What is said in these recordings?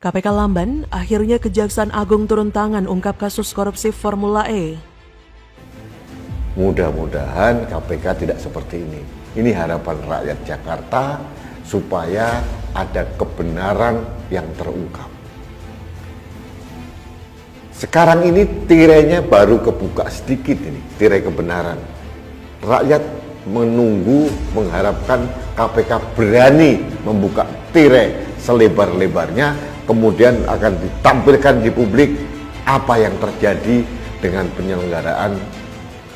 KPK lamban, akhirnya Kejaksaan Agung turun tangan ungkap kasus korupsi Formula E. Mudah-mudahan KPK tidak seperti ini. Ini harapan rakyat Jakarta supaya ada kebenaran yang terungkap. Sekarang ini tirainya baru kebuka sedikit ini, tirai kebenaran. Rakyat menunggu, mengharapkan KPK berani membuka tirai selebar-lebarnya, kemudian akan ditampilkan di publik apa yang terjadi dengan penyelenggaraan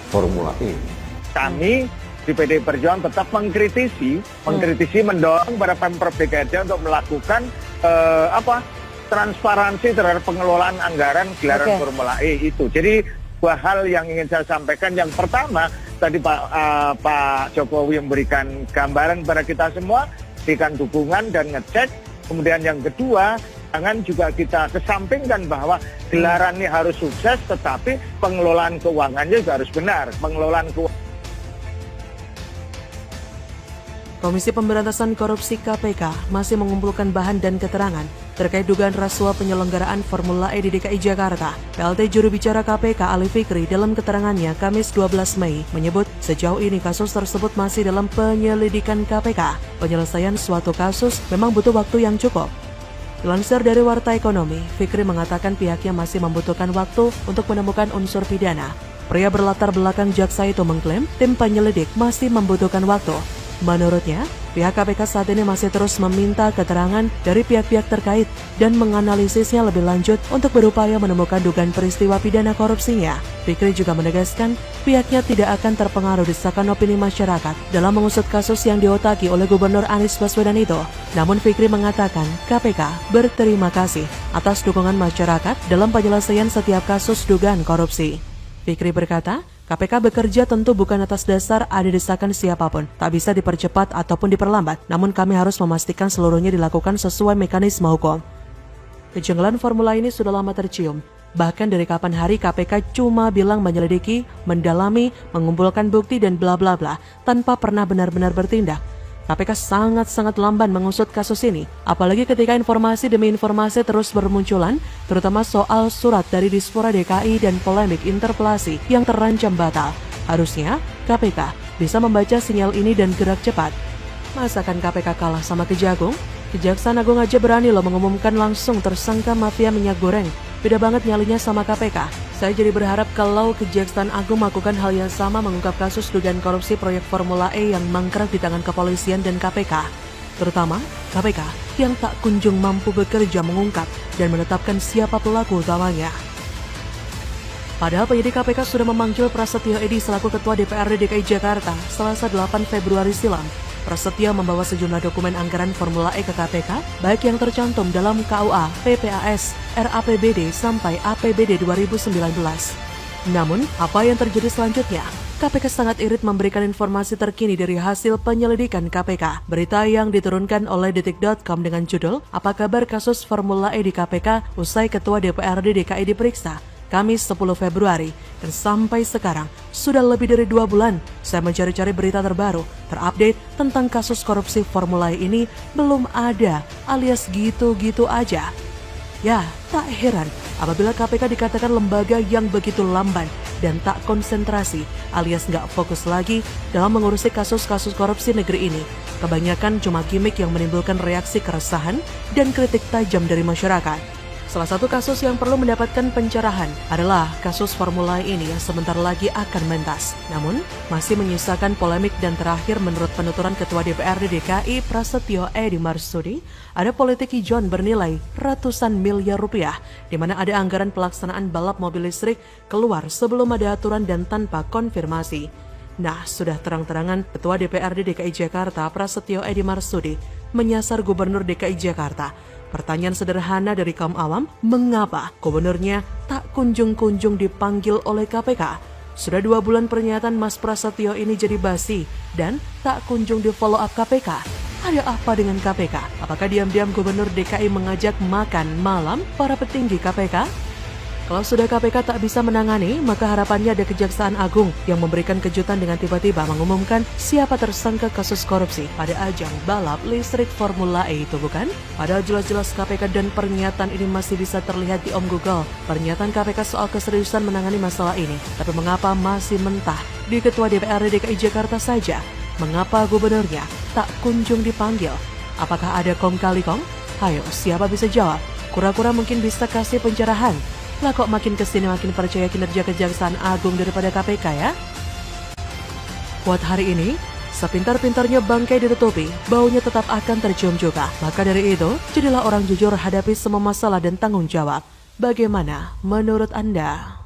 Formula E. Kami di PDI Perjuangan tetap mengkritisi mendorong para Pemprov DKI untuk melakukan transparansi terhadap pengelolaan anggaran gelaran Formula E itu. Jadi dua hal yang ingin saya sampaikan. Yang pertama, tadi Pak Jokowi memberikan gambaran kepada kita semua, berikan dukungan dan ngecek. Kemudian yang kedua, jangan juga kita kesampingkan bahwa gelaran ini harus sukses, tetapi pengelolaan keuangannya juga harus benar. Komisi Pemberantasan Korupsi KPK masih mengumpulkan bahan dan keterangan terkait dugaan rasuah penyelenggaraan Formula E di DKI Jakarta. PLT juru bicara KPK Ali Fikri dalam keterangannya Kamis 12 Mei menyebut sejauh ini kasus tersebut masih dalam penyelidikan KPK. Penyelesaian suatu kasus memang butuh waktu yang cukup. Dilansir dari Warta Ekonomi, Fikri mengatakan pihaknya masih membutuhkan waktu untuk menemukan unsur pidana. Pria berlatar belakang jaksa itu mengklaim tim penyelidik masih membutuhkan waktu. Menurutnya, pihak KPK saat ini masih terus meminta keterangan dari pihak-pihak terkait dan menganalisisnya lebih lanjut untuk berupaya menemukan dugaan peristiwa pidana korupsinya. Fikri juga menegaskan pihaknya tidak akan terpengaruh desakan opini masyarakat dalam mengusut kasus yang diotaki oleh Gubernur Anies Baswedan itu. Namun Fikri mengatakan KPK berterima kasih atas dukungan masyarakat dalam penyelesaian setiap kasus dugaan korupsi. Fikri berkata, KPK bekerja tentu bukan atas dasar ada desakan siapapun, tak bisa dipercepat ataupun diperlambat, namun kami harus memastikan seluruhnya dilakukan sesuai mekanisme hukum. Kejanggalan Formula ini sudah lama tercium, bahkan dari kapan hari KPK cuma bilang menyelidiki, mendalami, mengumpulkan bukti dan bla bla bla, tanpa pernah benar-benar bertindak. KPK sangat-sangat lamban mengusut kasus ini, apalagi ketika informasi demi informasi terus bermunculan, terutama soal surat dari Dispora DKI dan polemik interpelasi yang terancam batal. Harusnya KPK bisa membaca sinyal ini dan gerak cepat. Masakan KPK kalah sama Kejagung? Kejaksaan Agung aja berani loh mengumumkan langsung tersangka mafia minyak goreng. Beda banget nyalinya sama KPK. Saya jadi berharap kalau Kejaksaan Agung melakukan hal yang sama mengungkap kasus dugaan korupsi proyek Formula E yang mangkrak di tangan kepolisian dan KPK. Terutama KPK yang tak kunjung mampu bekerja mengungkap dan menetapkan siapa pelaku utamanya. Padahal penyidik KPK sudah memanggil Prasetyo Edy selaku Ketua DPRD DKI Jakarta Selasa 8 Februari silam. Prasetyo membawa sejumlah dokumen anggaran Formula E ke KPK, baik yang tercantum dalam KUA, PPAS, RAPBD sampai APBD 2019. Namun, apa yang terjadi selanjutnya? KPK sangat irit memberikan informasi terkini dari hasil penyelidikan KPK. Berita yang diturunkan oleh Detik.com dengan judul, "Apa kabar kasus Formula E di KPK usai Ketua DPRD DKI diperiksa?" Kamis 10 Februari, dan sampai sekarang sudah lebih dari 2 bulan saya mencari-cari berita terbaru, terupdate tentang kasus korupsi Formula E ini belum ada, alias gitu-gitu aja. Ya, tak heran apabila KPK dikatakan lembaga yang begitu lamban dan tak konsentrasi, alias nggak fokus lagi dalam mengurusi kasus-kasus korupsi negeri ini. Kebanyakan cuma gimmick yang menimbulkan reaksi keresahan dan kritik tajam dari masyarakat. Salah satu kasus yang perlu mendapatkan pencerahan adalah kasus Formula E ini yang sebentar lagi akan mentas. Namun, masih menyisakan polemik dan terakhir menurut penuturan Ketua DPRD DKI Prasetyo Edy Marsudi, ada politik ijon bernilai ratusan miliar rupiah, di mana ada anggaran pelaksanaan balap mobil listrik keluar sebelum ada aturan dan tanpa konfirmasi. Nah, sudah terang-terangan Ketua DPRD DKI Jakarta Prasetyo Edy Marsudi menyasar Gubernur DKI Jakarta. Pertanyaan sederhana dari kaum awam, mengapa gubernurnya tak kunjung-kunjung dipanggil oleh KPK? Sudah 2 bulan pernyataan Mas Prasetyo ini jadi basi dan tak kunjung di follow up KPK. Ada apa dengan KPK? Apakah diam-diam Gubernur DKI mengajak makan malam para petinggi KPK? Kalau sudah KPK tak bisa menangani, maka harapannya ada Kejaksaan Agung yang memberikan kejutan dengan tiba-tiba mengumumkan siapa tersangka kasus korupsi pada ajang balap listrik Formula E itu, bukan? Padahal jelas-jelas KPK dan pernyataan ini masih bisa terlihat di Om Google. Pernyataan KPK soal keseriusan menangani masalah ini. Tapi mengapa masih mentah di Ketua DPRD DKI Jakarta saja? Mengapa gubernurnya tak kunjung dipanggil? Apakah ada kong kali kong? Hayo, siapa bisa jawab? Kura-kura mungkin bisa kasih pencerahan. Lah kok makin kesini makin percaya kinerja Kejaksaan Agung daripada KPK ya? Buat hari ini, sepintar-pintarnya bangkai ditutupi, baunya tetap akan tercium juga. Maka dari itu, jadilah orang jujur hadapi semua masalah dan tanggung jawab. Bagaimana menurut Anda?